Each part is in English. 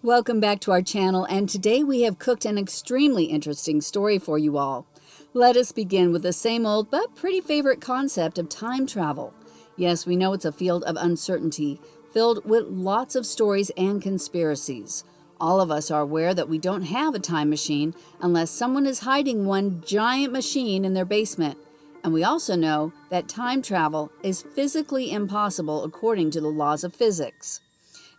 Welcome back to our channel, and today we have cooked an extremely interesting story for you all. Let us begin with the same old but pretty favorite concept of time travel. Yes, we know it's a field of uncertainty, filled with lots of stories and conspiracies. All of us are aware that we don't have a time machine unless someone is hiding one giant machine in their basement. And we also know that time travel is physically impossible according to the laws of physics.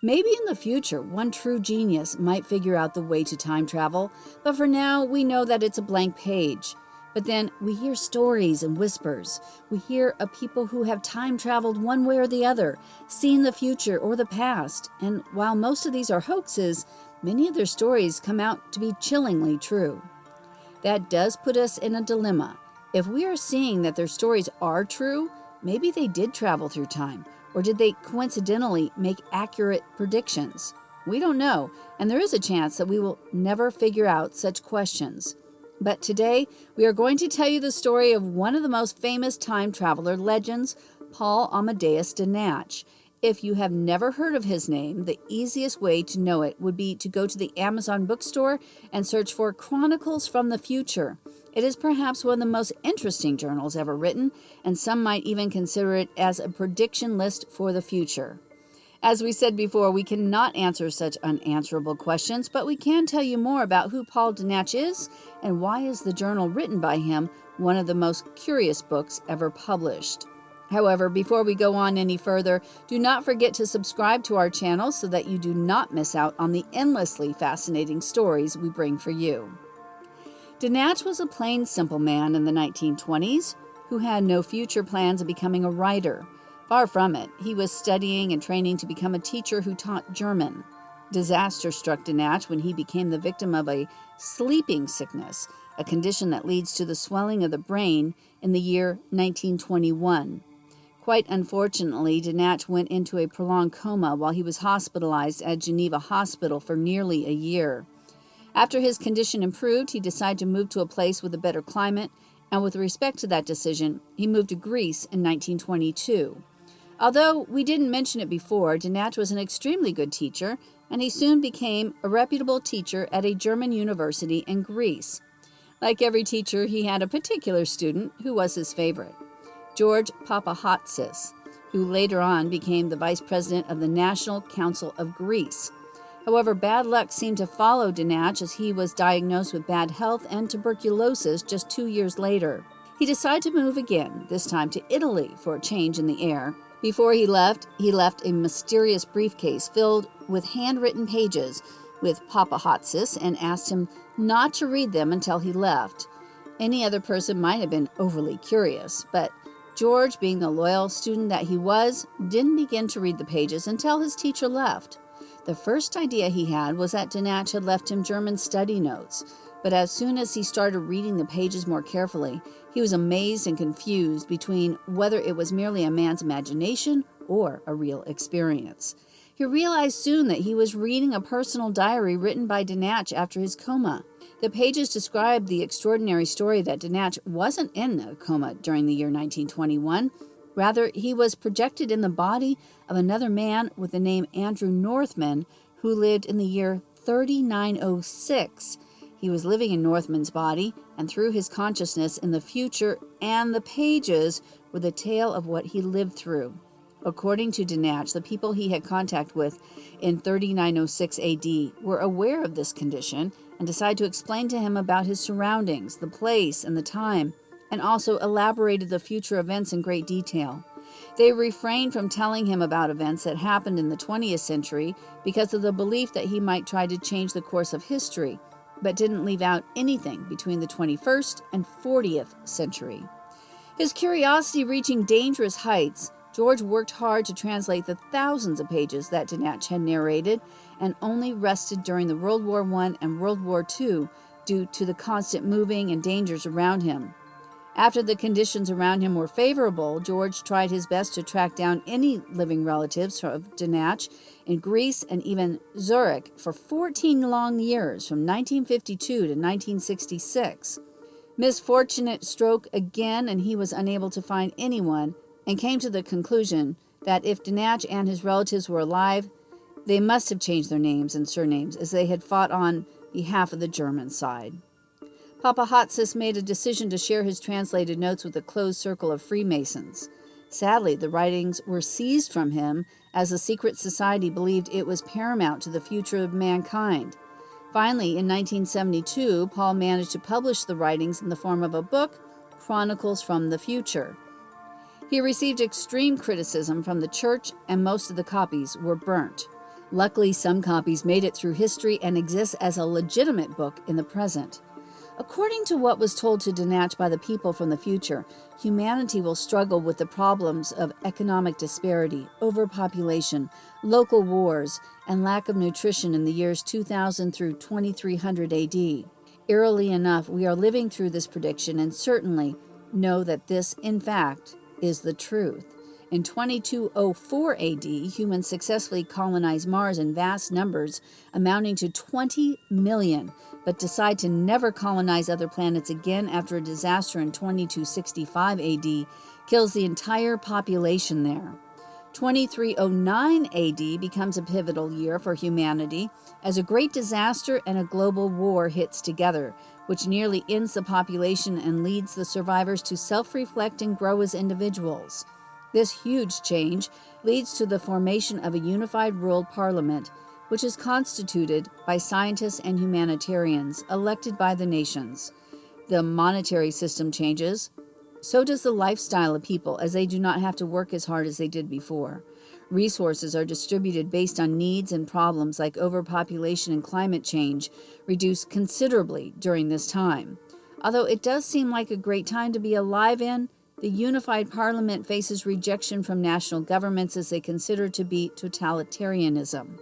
Maybe in the future, one true genius might figure out the way to time travel, but for now, we know that it's a blank page. But then we hear stories and whispers. We hear of people who have time traveled one way or the other, seen the future or the past. And while most of these are hoaxes, many of their stories come out to be chillingly true. That does put us in a dilemma. If we are seeing that their stories are true, maybe they did travel through time. Or did they coincidentally make accurate predictions? We don't know, and there is a chance that we will never figure out such questions. But today, we are going to tell you the story of one of the most famous time traveler legends, Paul Amadeus Dienach. If you have never heard of his name, the easiest way to know it would be to go to the Amazon bookstore and search for Chronicles From The Future. It is perhaps one of the most interesting journals ever written, and some might even consider it as a prediction list for the future. As we said before, we cannot answer such unanswerable questions, but we can tell you more about who Paul Dienach is and why is the journal written by him one of the most curious books ever published. However, before we go on any further, do not forget to subscribe to our channel so that you do not miss out on the endlessly fascinating stories we bring for you. Dienach was a plain, simple man in the 1920s who had no future plans of becoming a writer. Far from it, he was studying and training to become a teacher who taught German. Disaster struck Dienach when he became the victim of a sleeping sickness, a condition that leads to the swelling of the brain, in the year 1921. Quite unfortunately, Dienach went into a prolonged coma while he was hospitalized at Geneva Hospital for nearly a year. After his condition improved, he decided to move to a place with a better climate, and with respect to that decision, he moved to Greece in 1922. Although we didn't mention it before, Dienach was an extremely good teacher, and he soon became a reputable teacher at a German university in Greece. Like every teacher, he had a particular student who was his favorite, George Papahatsis, who later on became the vice president of the National Council of Greece. However, bad luck seemed to follow Dienach as he was diagnosed with bad health and tuberculosis just 2 years later. He decided to move again, this time to Italy for a change in the air. Before he left a mysterious briefcase filled with handwritten pages with Papahatsis and asked him not to read them until he left. Any other person might have been overly curious, but George, being the loyal student that he was, didn't begin to read the pages until his teacher left. The first idea he had was that Dienach had left him German study notes, but as soon as he started reading the pages more carefully, he was amazed and confused between whether it was merely a man's imagination or a real experience. He realized soon that he was reading a personal diary written by Dienach after his coma. The pages described the extraordinary story that Dienach wasn't in a coma during the year 1921. Rather, he was projected in the body of another man with the name Andrew Northman, who lived in the year 3906. He was living in Northman's body, and through his consciousness in the future, and the pages were the tale of what he lived through. According to Dienach, the people he had contact with in 3906 AD were aware of this condition and decided to explain to him about his surroundings, the place, and the time, and also elaborated the future events in great detail. They refrained from telling him about events that happened in the 20th century because of the belief that he might try to change the course of history, but didn't leave out anything between the 21st and 40th century. His curiosity reaching dangerous heights, George worked hard to translate the thousands of pages that Dienach had narrated, and only rested during the World War I and World War II due to the constant moving and dangers around him. After the conditions around him were favorable, George tried his best to track down any living relatives of Dienach in Greece and even Zurich for 14 long years, from 1952 to 1966. Misfortunate stroke again, and he was unable to find anyone, and came to the conclusion that if Dienach and his relatives were alive, They must have changed their names and surnames as they had fought on behalf of the German side. Papa Hotsis made a decision to share his translated notes with a closed circle of Freemasons. Sadly, the writings were seized from him as the secret society believed it was paramount to the future of mankind. Finally, in 1972, Paul managed to publish the writings in the form of a book, Chronicles From The Future. He received extreme criticism from the church, and most of the copies were burnt. Luckily, some copies made it through history and exist as a legitimate book in the present. According to what was told to Dienach by the people from the future, humanity will struggle with the problems of economic disparity, overpopulation, local wars, and lack of nutrition in the years 2000 through 2300 AD. Eerily enough, we are living through this prediction and certainly know that this, in fact, is the truth. In 2204 AD, humans successfully colonized Mars in vast numbers, amounting to 20 million, but decide to never colonize other planets again after a disaster in 2265 AD kills the entire population there. 2309 AD becomes a pivotal year for humanity as a great disaster and a global war hits together, which nearly ends the population and leads the survivors to self-reflect and grow as individuals. This huge change leads to the formation of a unified world parliament, which is constituted by scientists and humanitarians elected by the nations. The monetary system changes. So does the lifestyle of people, as they do not have to work as hard as they did before. Resources are distributed based on needs, and problems like overpopulation and climate change reduce considerably during this time. Although it does seem like a great time to be alive in, the unified parliament faces rejection from national governments as they consider to be totalitarianism.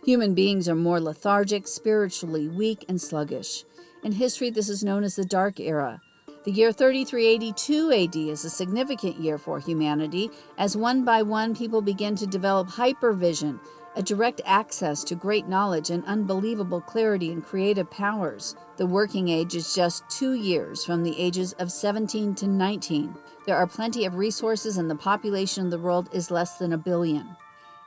Human beings are more lethargic, spiritually weak, and sluggish. In history, this is known as the Dark Era. The year 3382 AD is a significant year for humanity, as one by one people begin to develop hypervision, a direct access to great knowledge and unbelievable clarity and creative powers. The working age is just 2 years from the ages of 17 to 19. There are plenty of resources and the population of the world is less than 1 billion.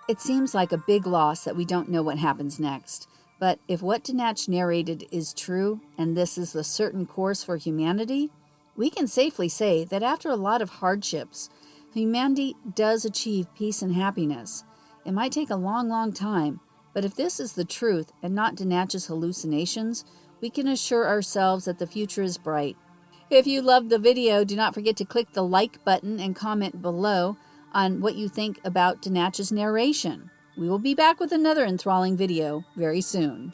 It seems like a big loss that we don't know what happens next. But if what Dienach narrated is true, and this is the certain course for humanity, we can safely say that after a lot of hardships, humanity does achieve peace and happiness. It might take a long, long time, but if this is the truth and not Dienach's hallucinations, we can assure ourselves that the future is bright. If you loved the video, do not forget to click the like button and comment below on what you think about Dienach's narration. We will be back with another enthralling video very soon.